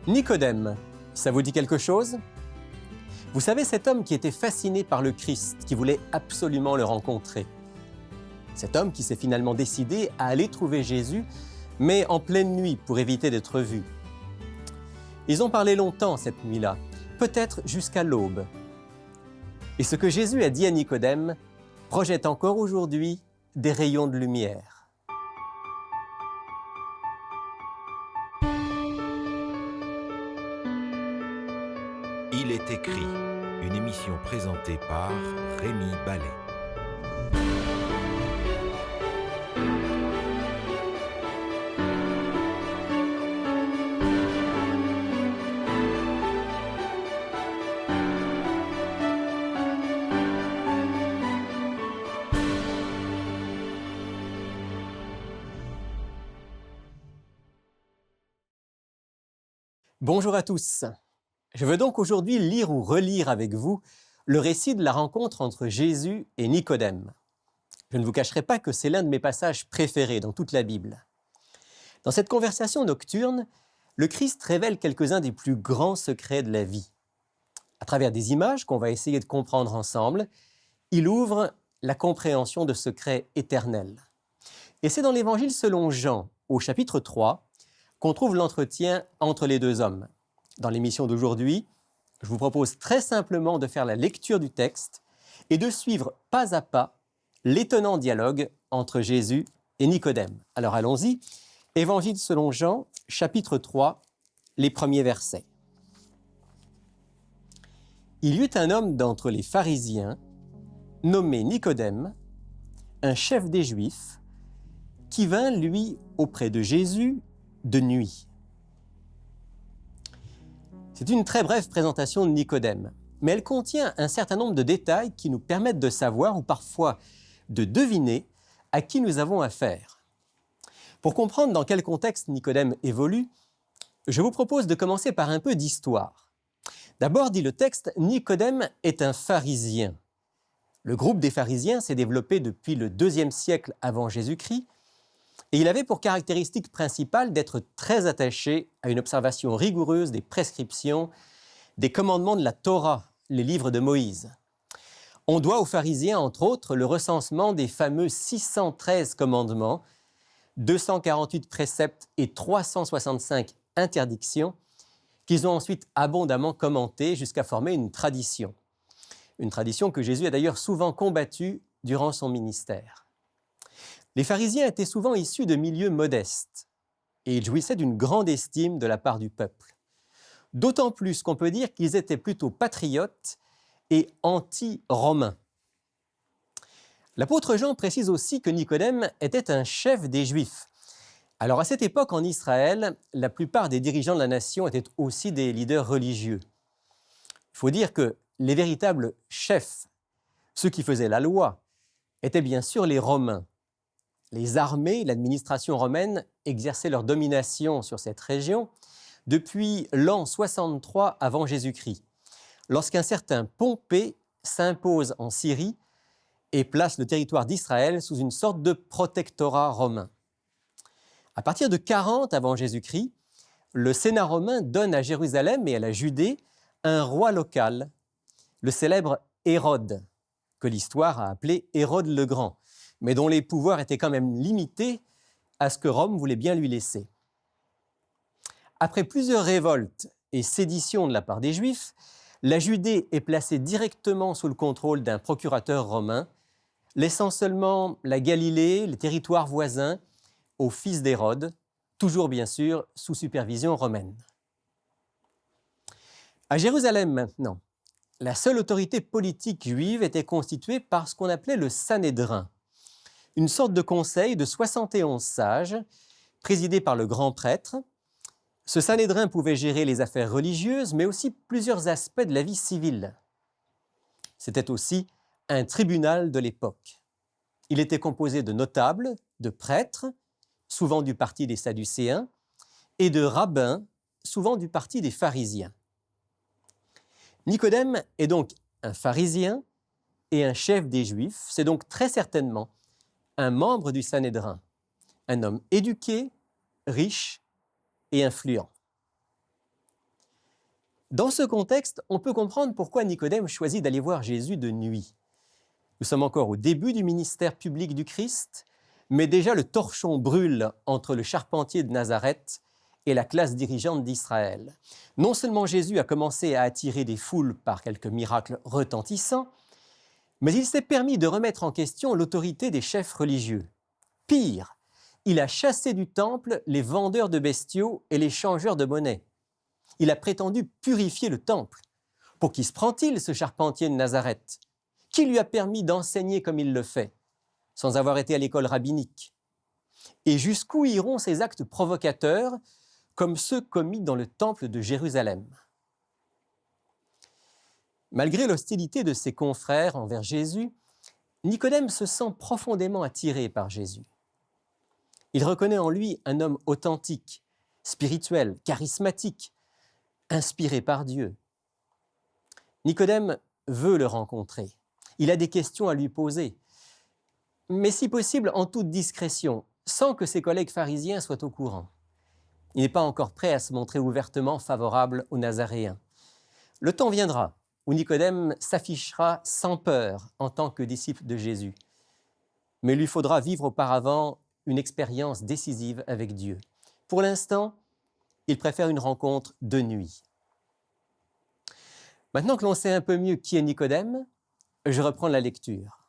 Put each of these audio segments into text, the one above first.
Nicodème, ça vous dit quelque chose? Vous savez, cet homme qui était fasciné par le Christ, qui voulait absolument le rencontrer. Cet homme qui s'est finalement décidé à aller trouver Jésus, mais en pleine nuit pour éviter d'être vu. Ils ont parlé longtemps cette nuit-là, peut-être jusqu'à l'aube. Et ce que Jésus a dit à Nicodème projette encore aujourd'hui des rayons de lumière. Il est écrit, une émission présentée par Rémi Ballet. Bonjour à tous. Je veux donc aujourd'hui lire ou relire avec vous le récit de la rencontre entre Jésus et Nicodème. Je ne vous cacherai pas que c'est l'un de mes passages préférés dans toute la Bible. Dans cette conversation nocturne, le Christ révèle quelques-uns des plus grands secrets de la vie. À travers des images qu'on va essayer de comprendre ensemble, il ouvre la compréhension de secrets éternels. Et c'est dans l'Évangile selon Jean, au chapitre 3, qu'on trouve l'entretien entre les deux hommes. Dans l'émission d'aujourd'hui, je vous propose très simplement de faire la lecture du texte et de suivre pas à pas l'étonnant dialogue entre Jésus et Nicodème. Alors allons-y, Évangile selon Jean, chapitre 3, les premiers versets. Il y eut un homme d'entre les pharisiens, nommé Nicodème, un chef des Juifs, qui vint, lui, auprès de Jésus de nuit. C'est une très brève présentation de Nicodème, mais elle contient un certain nombre de détails qui nous permettent de savoir, ou parfois de deviner, à qui nous avons affaire. Pour comprendre dans quel contexte Nicodème évolue, je vous propose de commencer par un peu d'histoire. D'abord, dit le texte, Nicodème est un pharisien. Le groupe des pharisiens s'est développé depuis le IIe siècle avant Jésus-Christ, et il avait pour caractéristique principale d'être très attaché à une observation rigoureuse des prescriptions, des commandements de la Torah, les livres de Moïse. On doit aux pharisiens, entre autres, le recensement des fameux 613 commandements, 248 préceptes et 365 interdictions, qu'ils ont ensuite abondamment commentés jusqu'à former une tradition. Une tradition que Jésus a d'ailleurs souvent combattue durant son ministère. Les pharisiens étaient souvent issus de milieux modestes et ils jouissaient d'une grande estime de la part du peuple. D'autant plus qu'on peut dire qu'ils étaient plutôt patriotes et anti-romains. L'apôtre Jean précise aussi que Nicodème était un chef des Juifs. Alors à cette époque en Israël, la plupart des dirigeants de la nation étaient aussi des leaders religieux. Il faut dire que les véritables chefs, ceux qui faisaient la loi, étaient bien sûr les Romains. Les armées, l'administration romaine exerçaient leur domination sur cette région depuis l'an 63 avant Jésus-Christ, lorsqu'un certain Pompée s'impose en Syrie et place le territoire d'Israël sous une sorte de protectorat romain. À partir de 40 avant Jésus-Christ, le Sénat romain donne à Jérusalem et à la Judée un roi local, le célèbre Hérode, que l'histoire a appelé Hérode le Grand, mais dont les pouvoirs étaient quand même limités à ce que Rome voulait bien lui laisser. Après plusieurs révoltes et séditions de la part des Juifs, la Judée est placée directement sous le contrôle d'un procurateur romain, laissant seulement la Galilée, les territoires voisins, aux fils d'Hérode, toujours bien sûr sous supervision romaine. À Jérusalem maintenant, la seule autorité politique juive était constituée par ce qu'on appelait le Sanhédrin, une sorte de conseil de 71 sages, présidé par le grand prêtre. Ce Sanhédrin pouvait gérer les affaires religieuses, mais aussi plusieurs aspects de la vie civile. C'était aussi un tribunal de l'époque. Il était composé de notables, de prêtres, souvent du parti des Sadducéens, et de rabbins, souvent du parti des pharisiens. Nicodème est donc un pharisien et un chef des Juifs, c'est donc très certainement un membre du Sanhédrin, un homme éduqué, riche et influent. Dans ce contexte, on peut comprendre pourquoi Nicodème choisit d'aller voir Jésus de nuit. Nous sommes encore au début du ministère public du Christ, mais déjà le torchon brûle entre le charpentier de Nazareth et la classe dirigeante d'Israël. Non seulement Jésus a commencé à attirer des foules par quelques miracles retentissants, mais il s'est permis de remettre en question l'autorité des chefs religieux. Pire, il a chassé du temple les vendeurs de bestiaux et les changeurs de monnaie. Il a prétendu purifier le temple. Pour qui se prend-il, ce charpentier de Nazareth? Qui lui a permis d'enseigner comme il le fait, sans avoir été à l'école rabbinique? Et jusqu'où iront ces actes provocateurs, comme ceux commis dans le temple de Jérusalem? Malgré l'hostilité de ses confrères envers Jésus, Nicodème se sent profondément attiré par Jésus. Il reconnaît en lui un homme authentique, spirituel, charismatique, inspiré par Dieu. Nicodème veut le rencontrer. Il a des questions à lui poser, mais si possible en toute discrétion, sans que ses collègues pharisiens soient au courant. Il n'est pas encore prêt à se montrer ouvertement favorable aux Nazaréens. Le temps viendra où Nicodème s'affichera sans peur en tant que disciple de Jésus. Mais il lui faudra vivre auparavant une expérience décisive avec Dieu. Pour l'instant, il préfère une rencontre de nuit. Maintenant que l'on sait un peu mieux qui est Nicodème, je reprends la lecture.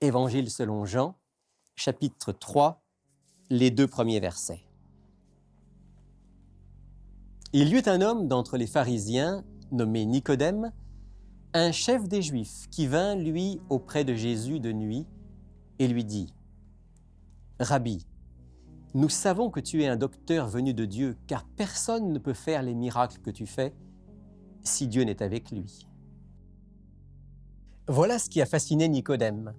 Évangile selon Jean, chapitre 3, les 2 premiers versets. Il y eut un homme d'entre les pharisiens, nommé Nicodème, un chef des Juifs, qui vint, lui, auprès de Jésus de nuit et lui dit : « Rabbi, nous savons que tu es un docteur venu de Dieu, car personne ne peut faire les miracles que tu fais si Dieu n'est avec lui. » Voilà ce qui a fasciné Nicodème,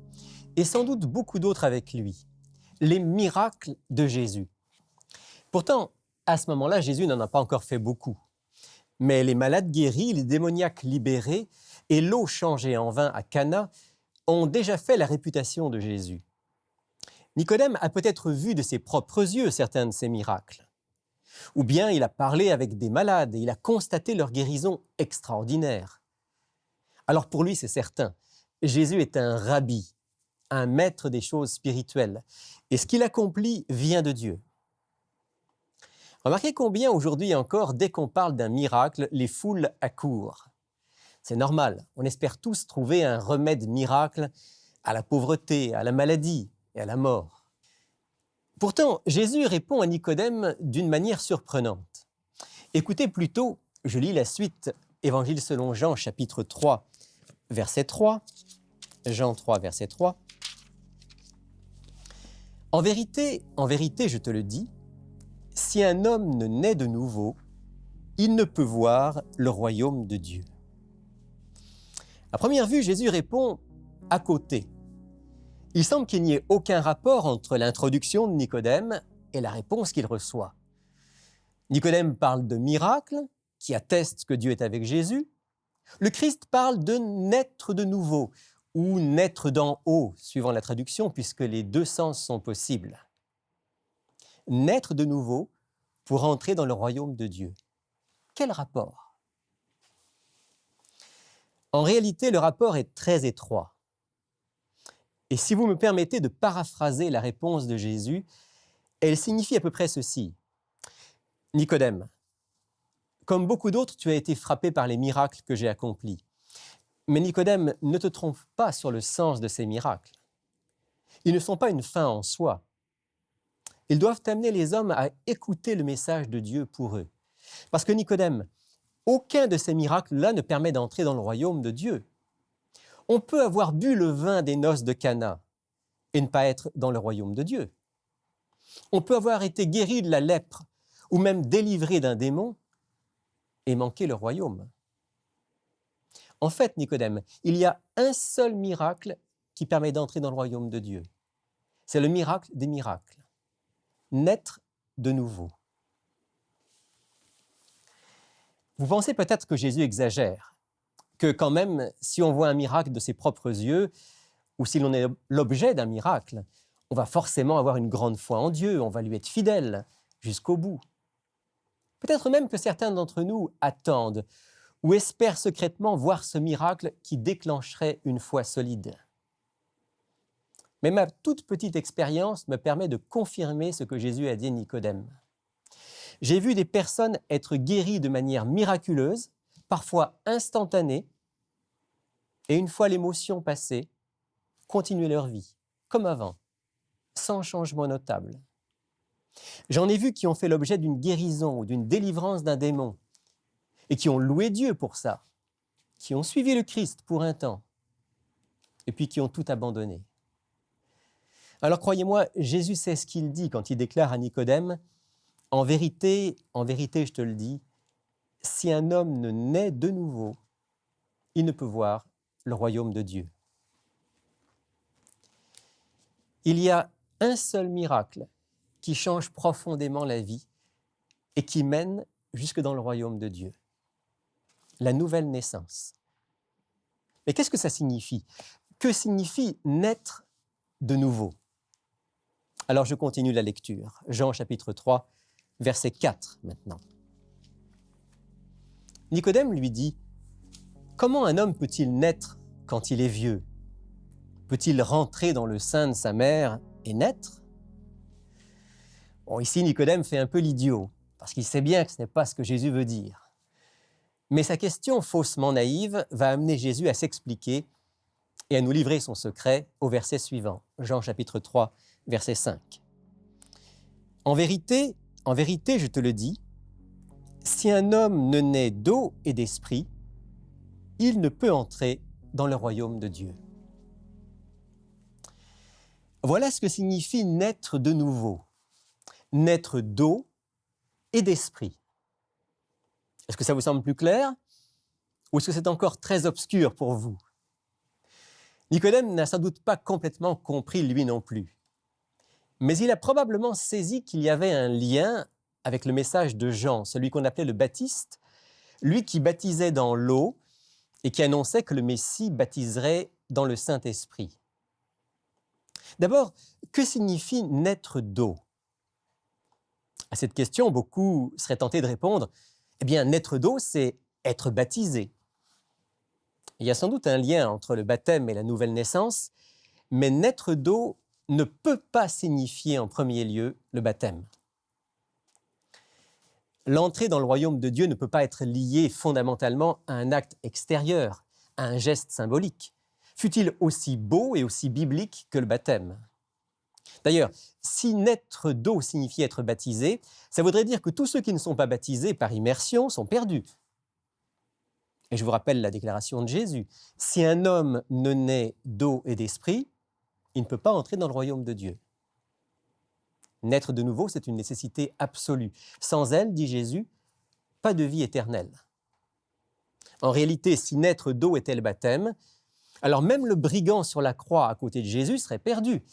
et sans doute beaucoup d'autres avec lui, les miracles de Jésus. Pourtant, à ce moment-là, Jésus n'en a pas encore fait beaucoup. Mais les malades guéris, les démoniaques libérés et l'eau changée en vin à Cana ont déjà fait la réputation de Jésus. Nicodème a peut-être vu de ses propres yeux certains de ces miracles. Ou bien il a parlé avec des malades et il a constaté leur guérison extraordinaire. Alors pour lui, c'est certain, Jésus est un rabbi, un maître des choses spirituelles. Et ce qu'il accomplit vient de Dieu. Remarquez combien aujourd'hui encore, dès qu'on parle d'un miracle, les foules accourent. C'est normal, on espère tous trouver un remède miracle à la pauvreté, à la maladie et à la mort. Pourtant, Jésus répond à Nicodème d'une manière surprenante. Écoutez plutôt, je lis la suite, Évangile selon Jean, chapitre 3, verset 3. Jean 3, verset 3. En vérité, je te le dis, si un homme ne naît de nouveau, il ne peut voir le royaume de Dieu. À première vue, Jésus répond à côté. Il semble qu'il n'y ait aucun rapport entre l'introduction de Nicodème et la réponse qu'il reçoit. Nicodème parle de miracles qui attestent que Dieu est avec Jésus. Le Christ parle de naître de nouveau ou naître d'en haut, suivant la traduction, puisque les deux sens sont possibles. Naître de nouveau pour entrer dans le royaume de Dieu. Quel rapport? En réalité, le rapport est très étroit. Et si vous me permettez de paraphraser la réponse de Jésus, elle signifie à peu près ceci. Nicodème, comme beaucoup d'autres, tu as été frappé par les miracles que j'ai accomplis. Mais Nicodème, ne te trompe pas sur le sens de ces miracles. Ils ne sont pas une fin en soi. Ils doivent amener les hommes à écouter le message de Dieu pour eux. Parce que Nicodème, aucun de ces miracles-là ne permet d'entrer dans le royaume de Dieu. On peut avoir bu le vin des noces de Cana et ne pas être dans le royaume de Dieu. On peut avoir été guéri de la lèpre ou même délivré d'un démon et manquer le royaume. En fait, Nicodème, il y a un seul miracle qui permet d'entrer dans le royaume de Dieu. C'est le miracle des miracles. Naître de nouveau. Vous pensez peut-être que Jésus exagère, que quand même, si on voit un miracle de ses propres yeux, ou si l'on est l'objet d'un miracle, on va forcément avoir une grande foi en Dieu, on va lui être fidèle jusqu'au bout. Peut-être même que certains d'entre nous attendent ou espère secrètement voir ce miracle qui déclencherait une foi solide. Mais ma toute petite expérience me permet de confirmer ce que Jésus a dit à Nicodème. J'ai vu des personnes être guéries de manière miraculeuse, parfois instantanée, et une fois l'émotion passée, continuer leur vie, comme avant, sans changement notable. J'en ai vu qui ont fait l'objet d'une guérison ou d'une délivrance d'un démon, et qui ont loué Dieu pour ça, qui ont suivi le Christ pour un temps, et puis qui ont tout abandonné. Alors croyez-moi, Jésus sait ce qu'il dit quand il déclare à Nicodème, « En vérité, je te le dis, si un homme ne naît de nouveau, il ne peut voir le royaume de Dieu. » Il y a un seul miracle qui change profondément la vie et qui mène jusque dans le royaume de Dieu. La nouvelle naissance. Mais qu'est-ce que ça signifie? Que signifie naître de nouveau? Alors je continue la lecture. Jean chapitre 3, verset 4 maintenant. Nicodème lui dit, « Comment un homme peut-il naître quand il est vieux? Peut-il rentrer dans le sein de sa mère et naître ?» Bon, ici, Nicodème fait un peu l'idiot, parce qu'il sait bien que ce n'est pas ce que Jésus veut dire. Mais sa question faussement naïve va amener Jésus à s'expliquer et à nous livrer son secret au verset suivant, Jean chapitre 3, verset 5. « En vérité, je te le dis, si un homme ne naît d'eau et d'esprit, il ne peut entrer dans le royaume de Dieu. » Voilà ce que signifie naître de nouveau, naître d'eau et d'esprit. Est-ce que ça vous semble plus clair ou est-ce que c'est encore très obscur pour vous? Nicodème n'a sans doute pas complètement compris lui non plus, mais il a probablement saisi qu'il y avait un lien avec le message de Jean, celui qu'on appelait le Baptiste, lui qui baptisait dans l'eau et qui annonçait que le Messie baptiserait dans le Saint-Esprit. D'abord, que signifie naître d'eau? À cette question, beaucoup seraient tentés de répondre, eh bien, naître d'eau, c'est être baptisé. Il y a sans doute un lien entre le baptême et la nouvelle naissance, mais naître d'eau ne peut pas signifier en premier lieu le baptême. L'entrée dans le royaume de Dieu ne peut pas être liée fondamentalement à un acte extérieur, à un geste symbolique, fût-il aussi beau et aussi biblique que le baptême. D'ailleurs, si naître d'eau signifie être baptisé, ça voudrait dire que tous ceux qui ne sont pas baptisés par immersion sont perdus. Et je vous rappelle la déclaration de Jésus, « Si un homme ne naît d'eau et d'esprit, il ne peut pas entrer dans le royaume de Dieu. » Naître de nouveau, c'est une nécessité absolue. Sans elle, dit Jésus, pas de vie éternelle. En réalité, si naître d'eau était le baptême, alors même le brigand sur la croix à côté de Jésus serait perdu,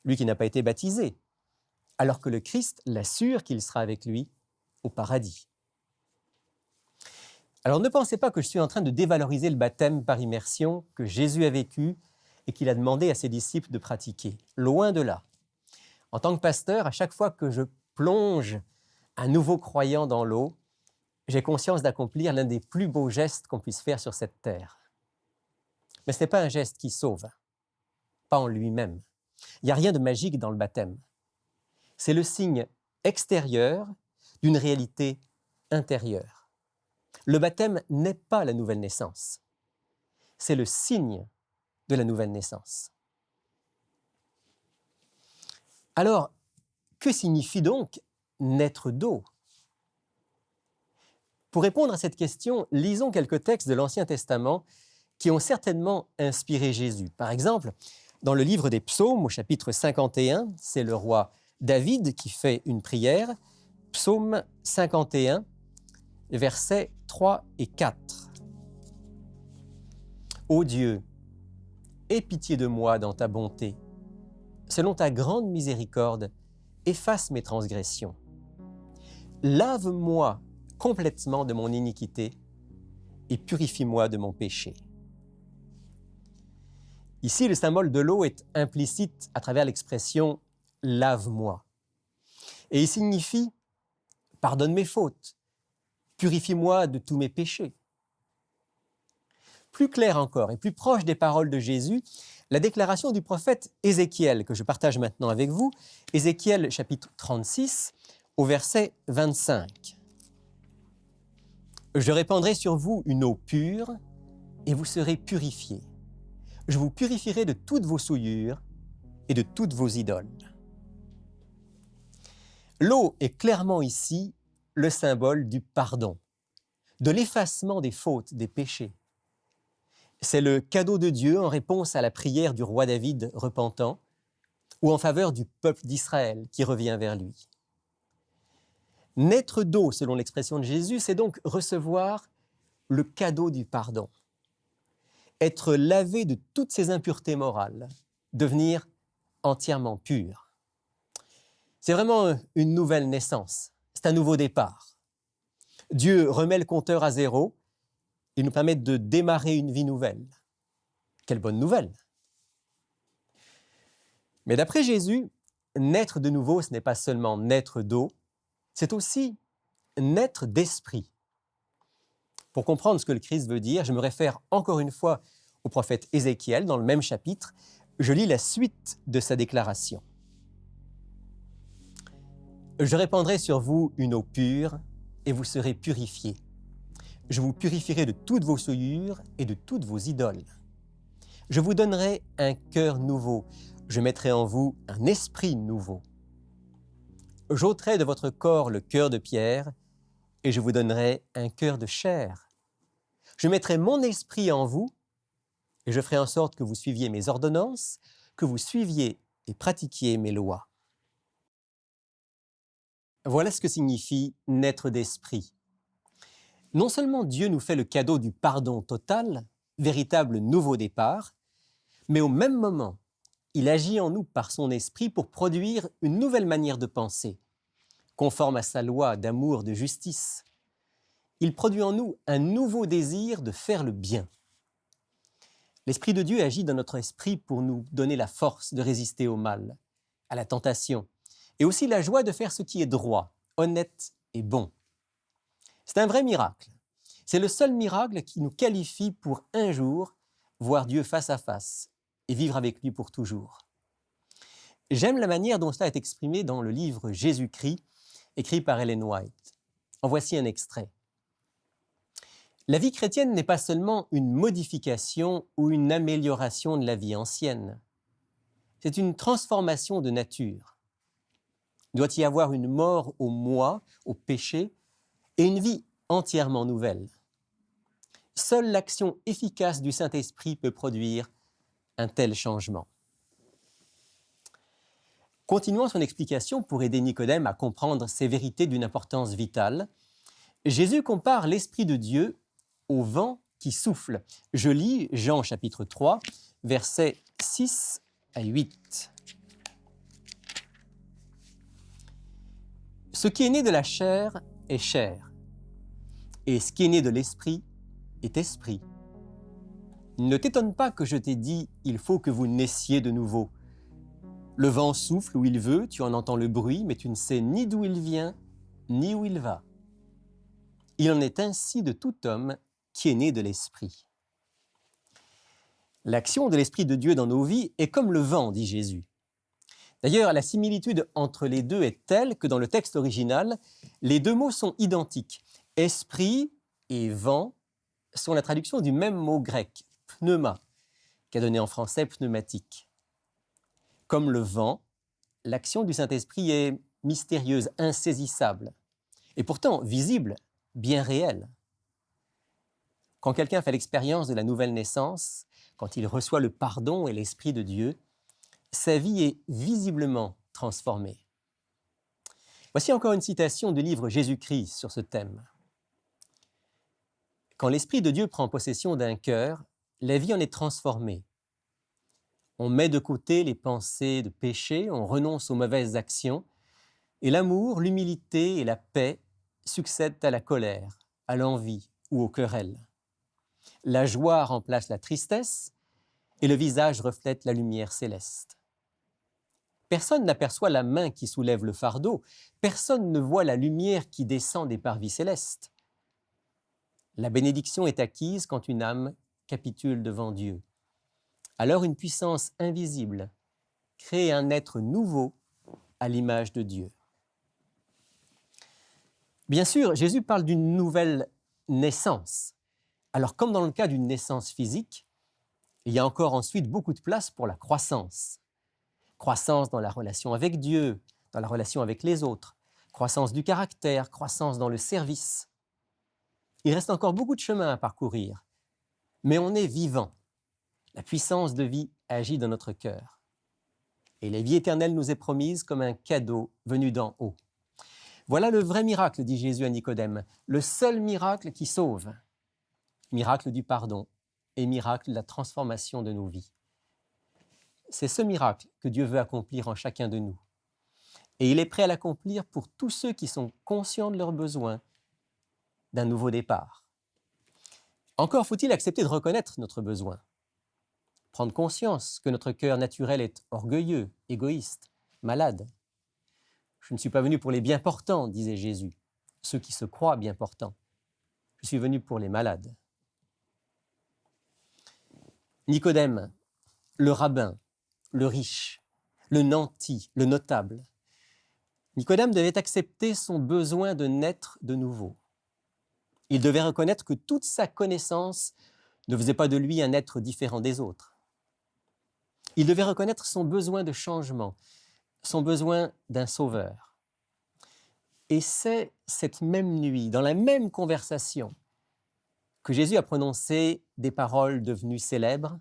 lui qui n'a pas été baptisé, alors que le Christ l'assure qu'il sera avec lui au paradis. Alors ne pensez pas que je suis en train de dévaloriser le baptême par immersion que Jésus a vécu et qu'il a demandé à ses disciples de pratiquer. Loin de là. En tant que pasteur, à chaque fois que je plonge un nouveau croyant dans l'eau, j'ai conscience d'accomplir l'un des plus beaux gestes qu'on puisse faire sur cette terre. Mais ce n'est pas un geste qui sauve, pas en lui-même. Il n'y a rien de magique dans le baptême. C'est le signe extérieur d'une réalité intérieure. Le baptême n'est pas la nouvelle naissance. C'est le signe de la nouvelle naissance. Alors, que signifie donc naître d'eau? Pour répondre à cette question, lisons quelques textes de l'Ancien Testament qui ont certainement inspiré Jésus. Par exemple, dans le livre des Psaumes, au chapitre 51, c'est le roi David qui fait une prière, Psaume 51, versets 3 et 4. « Ô Dieu, aie pitié de moi dans ta bonté. Selon ta grande miséricorde, efface mes transgressions. Lave-moi complètement de mon iniquité et purifie-moi de mon péché. » Ici, le symbole de l'eau est implicite à travers l'expression « lave-moi ». Et il signifie « pardonne mes fautes, purifie-moi de tous mes péchés ». Plus clair encore et plus proche des paroles de Jésus, la déclaration du prophète Ézéchiel, que je partage maintenant avec vous, Ézéchiel chapitre 36, au verset 25. « Je répandrai sur vous une eau pure, et vous serez purifiés. Je vous purifierai de toutes vos souillures et de toutes vos idoles. » L'eau est clairement ici le symbole du pardon, de l'effacement des fautes, des péchés. C'est le cadeau de Dieu en réponse à la prière du roi David repentant ou en faveur du peuple d'Israël qui revient vers lui. Naître d'eau, selon l'expression de Jésus, c'est donc recevoir le cadeau du pardon. Être lavé de toutes ses impuretés morales, devenir entièrement pur. C'est vraiment une nouvelle naissance, c'est un nouveau départ. Dieu remet le compteur à zéro. Il nous permet de démarrer une vie nouvelle. Quelle bonne nouvelle! Mais d'après Jésus, naître de nouveau, ce n'est pas seulement naître d'eau, c'est aussi naître d'esprit. Pour comprendre ce que le Christ veut dire, je me réfère encore une fois au prophète Ézéchiel, dans le même chapitre. Je lis la suite de sa déclaration. « Je répandrai sur vous une eau pure, et vous serez purifiés. Je vous purifierai de toutes vos souillures et de toutes vos idoles. Je vous donnerai un cœur nouveau. Je mettrai en vous un esprit nouveau. J'ôterai de votre corps le cœur de pierre et je vous donnerai un cœur de chair. Je mettrai mon esprit en vous et je ferai en sorte que vous suiviez mes ordonnances, que vous suiviez et pratiquiez mes lois. » Voilà ce que signifie naître d'esprit. Non seulement Dieu nous fait le cadeau du pardon total, véritable nouveau départ, mais au même moment, il agit en nous par son esprit pour produire une nouvelle manière de penser, conforme à sa loi d'amour, de justice. Il produit en nous un nouveau désir de faire le bien. L'Esprit de Dieu agit dans notre esprit pour nous donner la force de résister au mal, à la tentation, et aussi la joie de faire ce qui est droit, honnête et bon. C'est un vrai miracle. C'est le seul miracle qui nous qualifie pour un jour voir Dieu face à face et vivre avec lui pour toujours. J'aime la manière dont cela est exprimé dans le livre Jésus-Christ, écrit par Ellen White. En voici un extrait. La vie chrétienne n'est pas seulement une modification ou une amélioration de la vie ancienne. C'est une transformation de nature. Il doit y avoir une mort au moi, au péché, et une vie entièrement nouvelle. Seule l'action efficace du Saint-Esprit peut produire un tel changement. Continuons son explication pour aider Nicodème à comprendre ces vérités d'une importance vitale. Jésus compare l'Esprit de Dieu au vent qui souffle. Je lis Jean chapitre 3, versets 6 à 8. « Ce qui est né de la chair est chair, et ce qui est né de l'esprit est esprit. Ne t'étonne pas que je t'ai dit, il faut que vous naissiez de nouveau. Le vent souffle où il veut, tu en entends le bruit, mais tu ne sais ni d'où il vient, ni où il va. Il en est ainsi de tout homme qui est né de l'esprit. » L'action de l'Esprit de Dieu dans nos vies est comme le vent, dit Jésus. D'ailleurs, la similitude entre les deux est telle que dans le texte original, les deux mots sont identiques. Esprit et vent sont la traduction du même mot grec, pneuma, qui a donné en français pneumatique. Comme le vent, l'action du Saint-Esprit est mystérieuse, insaisissable, et pourtant visible, bien réelle. Quand quelqu'un fait l'expérience de la nouvelle naissance, quand il reçoit le pardon et l'Esprit de Dieu, sa vie est visiblement transformée. Voici encore une citation du livre Jésus-Christ sur ce thème. Quand l'Esprit de Dieu prend possession d'un cœur, la vie en est transformée. On met de côté les pensées de péché, on renonce aux mauvaises actions, et l'amour, l'humilité et la paix succèdent à la colère, à l'envie ou aux querelles. La joie remplace la tristesse et le visage reflète la lumière céleste. Personne n'aperçoit la main qui soulève le fardeau, personne ne voit la lumière qui descend des parvis célestes. La bénédiction est acquise quand une âme capitule devant Dieu. Alors une puissance invisible crée un être nouveau à l'image de Dieu. Bien sûr, Jésus parle d'une nouvelle naissance. Alors, comme dans le cas d'une naissance physique, il y a encore ensuite beaucoup de place pour la croissance. Croissance dans la relation avec Dieu, dans la relation avec les autres, croissance du caractère, croissance dans le service. Il reste encore beaucoup de chemin à parcourir, mais on est vivant. La puissance de vie agit dans notre cœur. Et la vie éternelle nous est promise comme un cadeau venu d'en haut. Voilà le vrai miracle, dit Jésus à Nicodème, le seul miracle qui sauve. Miracle du pardon et miracle de la transformation de nos vies. C'est ce miracle que Dieu veut accomplir en chacun de nous. Et il est prêt à l'accomplir pour tous ceux qui sont conscients de leurs besoins d'un nouveau départ. Encore faut-il accepter de reconnaître notre besoin, prendre conscience que notre cœur naturel est orgueilleux, égoïste, malade. Je ne suis pas venu pour les bien portants, disait Jésus, ceux qui se croient bien portants. Je suis venu pour les malades. Nicodème, le rabbin, le riche, le nanti, le notable. Nicodème devait accepter son besoin de naître de nouveau. Il devait reconnaître que toute sa connaissance ne faisait pas de lui un être différent des autres. Il devait reconnaître son besoin de changement, son besoin d'un sauveur. Et c'est cette même nuit, dans la même conversation, que Jésus a prononcé des paroles devenues célèbres,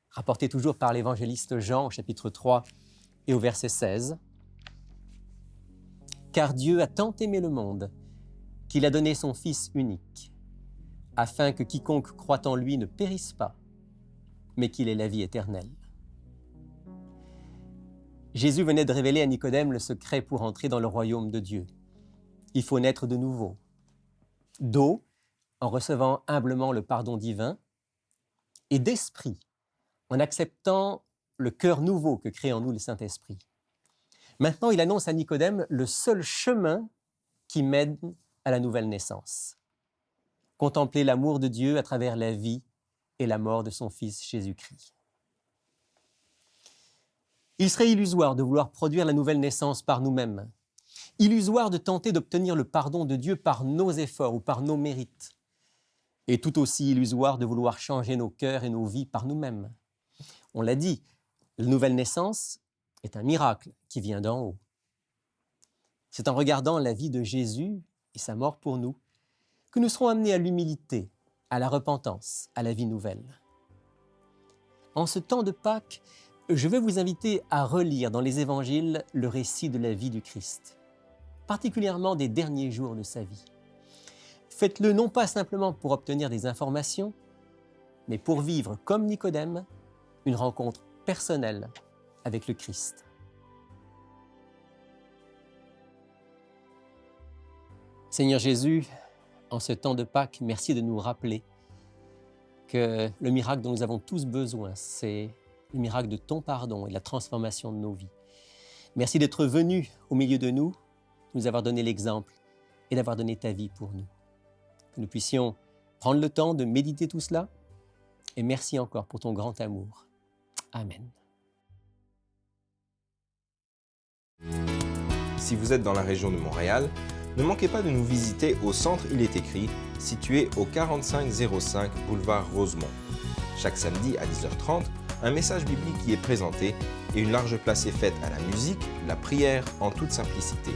rapportées toujours par l'évangéliste Jean au chapitre 3 et au verset 16. « Car Dieu a tant aimé le monde qu'il a donné son Fils unique, afin que quiconque croit en lui ne périsse pas, mais qu'il ait la vie éternelle. » Jésus venait de révéler à Nicodème le secret pour entrer dans le royaume de Dieu. Il faut naître de nouveau, d'eau, en recevant humblement le pardon divin, et d'esprit, en acceptant le cœur nouveau que crée en nous le Saint-Esprit. Maintenant, il annonce à Nicodème le seul chemin qui mène à la nouvelle naissance. Contempler l'amour de Dieu à travers la vie et la mort de son Fils Jésus-Christ. Il serait illusoire de vouloir produire la nouvelle naissance par nous-mêmes, illusoire de tenter d'obtenir le pardon de Dieu par nos efforts ou par nos mérites, et tout aussi illusoire de vouloir changer nos cœurs et nos vies par nous-mêmes. On l'a dit, la nouvelle naissance est un miracle qui vient d'en haut. C'est en regardant la vie de Jésus et sa mort pour nous que nous serons amenés à l'humilité, à la repentance, à la vie nouvelle. En ce temps de Pâques, je vais vous inviter à relire dans les évangiles le récit de la vie du Christ, particulièrement des derniers jours de sa vie. Faites-le non pas simplement pour obtenir des informations, mais pour vivre comme Nicodème, une rencontre personnelle avec le Christ. Seigneur Jésus, en ce temps de Pâques, merci de nous rappeler que le miracle dont nous avons tous besoin, c'est le miracle de ton pardon et de la transformation de nos vies. Merci d'être venu au milieu de nous, de nous avoir donné l'exemple et d'avoir donné ta vie pour nous. Que nous puissions prendre le temps de méditer tout cela et merci encore pour ton grand amour. Amen. Si vous êtes dans la région de Montréal, ne manquez pas de nous visiter au Centre Il est écrit, situé au 4505 boulevard Rosemont. Chaque samedi à 10h30, un message biblique y est présenté et une large place est faite à la musique, la prière en toute simplicité.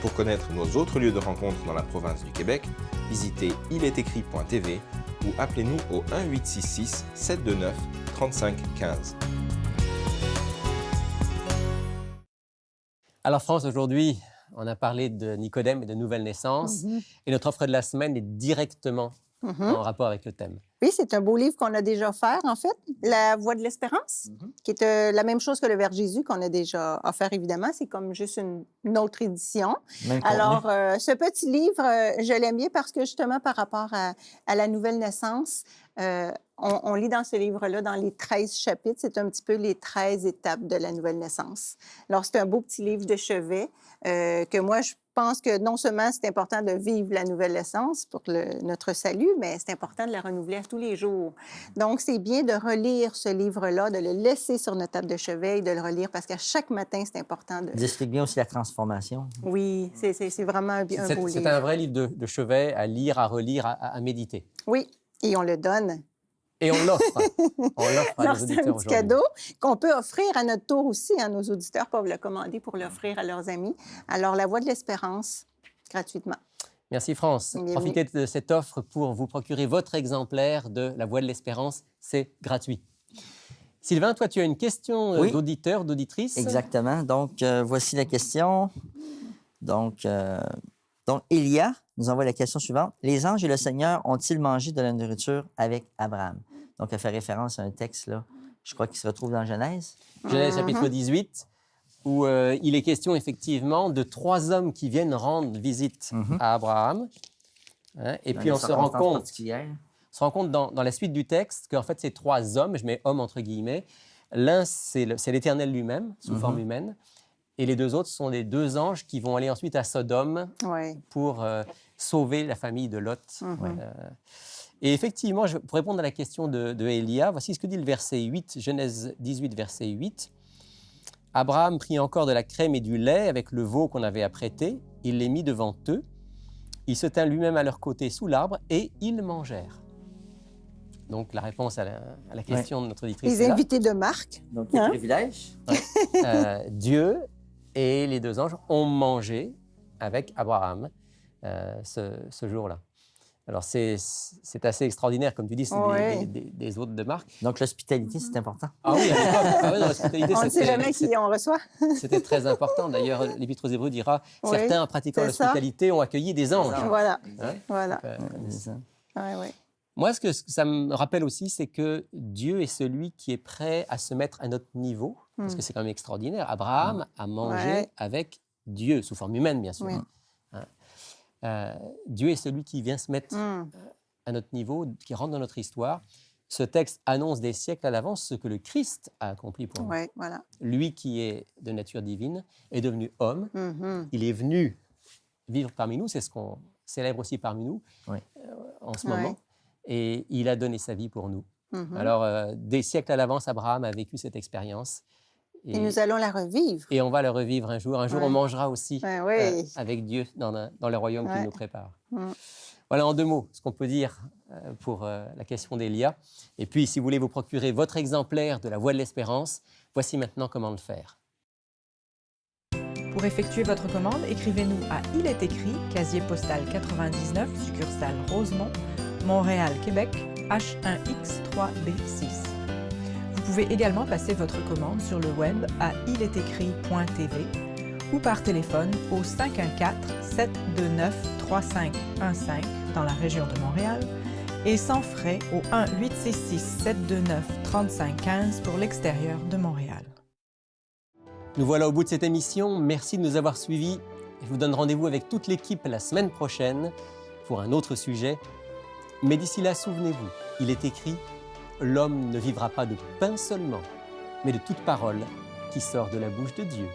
Pour connaître nos autres lieux de rencontre dans la province du Québec, visitez ilétécrit.tv ou appelez-nous au 1-866-729-3515. Alors France, aujourd'hui, on a parlé de Nicodème et de nouvelle naissance et notre offre de la semaine est directement en rapport avec le thème. Oui, c'est un beau livre qu'on a déjà offert, en fait, La Voix de l'espérance, qui est la même chose que le Vers Jésus qu'on a déjà offert, évidemment. C'est comme juste une autre édition. Alors, ce petit livre, je l'aime bien parce que justement, par rapport à la nouvelle naissance, on lit dans ce livre-là, dans les 13 chapitres, c'est un petit peu les 13 étapes de la nouvelle naissance. Alors, c'est un beau petit livre de chevet que moi, pense que non seulement c'est important de vivre la nouvelle naissance pour notre salut, mais c'est important de la renouveler à tous les jours. Donc, c'est bien de relire ce livre-là, de le laisser sur notre table de chevet et de le relire parce qu'à chaque matin, c'est important de... Il explique bien aussi la transformation. Oui, c'est vraiment un beau livre. C'est un vrai livre de chevet à lire, à relire, à méditer. Oui, et on le donne. Et on l'offre. On l'offre à nos C'est auditeurs un petit aujourd'hui. cadeau qu'on peut offrir à notre tour aussi. Nos auditeurs peuvent le commander pour l'offrir à leurs amis. Alors, La Voix de l'Espérance, gratuitement. Merci France. Bienvenue. Profitez de cette offre pour vous procurer votre exemplaire de La Voix de l'Espérance. C'est gratuit. Sylvain, toi, tu as une question Oui. d'auditeur, d'auditrice. Exactement. Donc, voici la question. Donc, Elia nous envoie la question suivante. Les anges et le Seigneur ont-ils mangé de la nourriture avec Abraham? Donc, elle fait référence à un texte, là, je crois qu'il se retrouve dans Genèse. Genèse chapitre 18, où il est question effectivement de 3 hommes qui viennent rendre visite à Abraham. Hein, et puis on se rend compte dans la suite du texte qu'en fait, ces 3 hommes, je mets hommes entre guillemets, l'un c'est l'Éternel lui-même, sous forme humaine, et les 2 autres sont les 2 anges qui vont aller ensuite à Sodome Oui. pour sauver la famille de Lot. Et effectivement, pour répondre à la question de Élia, voici ce que dit le verset 8, Genèse 18, verset 8. Abraham prit encore de la crème et du lait avec le veau qu'on avait apprêté. Il les mit devant eux. Il se tint lui-même à leur côté sous l'arbre et ils mangèrent. Donc, la réponse à la question de notre auditrice Les est là. invités de Marc. Donc, quel privilège. Dieu et les 2 anges ont mangé avec Abraham ce jour-là. Alors, c'est assez extraordinaire, comme tu dis, c'est Ouais. des hôtes de Marc. Donc, l'hospitalité, c'est important. Ah oui, dans l'hospitalité, On ne sait jamais qui on reçoit. c'était très important. D'ailleurs, l'Épître aux Hébreux dira Oui, certains, en pratiquant c'est ça. l'hospitalité, ont accueilli des anges. Voilà. Hein? Voilà. C'est ça. Ouais, ouais. Moi, ce que ça me rappelle aussi, c'est que Dieu est celui qui est prêt à se mettre à notre niveau, parce que c'est quand même extraordinaire. Abraham a mangé Ouais. avec Dieu, sous forme humaine, bien sûr. Oui. Dieu est celui qui vient se mettre à notre niveau, qui rentre dans notre histoire. Ce texte annonce des siècles à l'avance ce que le Christ a accompli pour nous. Oui, voilà. Lui qui est de nature divine est devenu homme. Mhm. Il est venu vivre parmi nous, c'est ce qu'on célèbre aussi parmi nous Oui. en ce Ouais. moment. Et il a donné sa vie pour nous. Mhm. Alors, des siècles à l'avance, Abraham a vécu cette expérience. Et nous allons la revivre. Et on va le revivre un jour. Un jour, Ouais. on mangera aussi Ouais, oui. avec Dieu dans le royaume qu'il Ouais. nous prépare. Mm. Voilà en 2 mots ce qu'on peut dire pour la question d'Élia. Et puis, si vous voulez vous procurer votre exemplaire de La Voix de l'Espérance, voici maintenant comment le faire. Pour effectuer votre commande, écrivez-nous à Il est écrit, casier postal 99, succursale Rosemont, Montréal, Québec, H1X3B6. Vous pouvez également passer votre commande sur le web à ilestécrit.tv ou par téléphone au 514-729-3515 dans la région de Montréal et sans frais au 1-866-729-3515 pour l'extérieur de Montréal. Nous voilà au bout de cette émission. Merci de nous avoir suivis. Je vous donne rendez-vous avec toute l'équipe la semaine prochaine pour un autre sujet. Mais d'ici là, souvenez-vous, il est écrit « L'homme ne vivra pas de pain seulement, mais de toute parole qui sort de la bouche de Dieu. »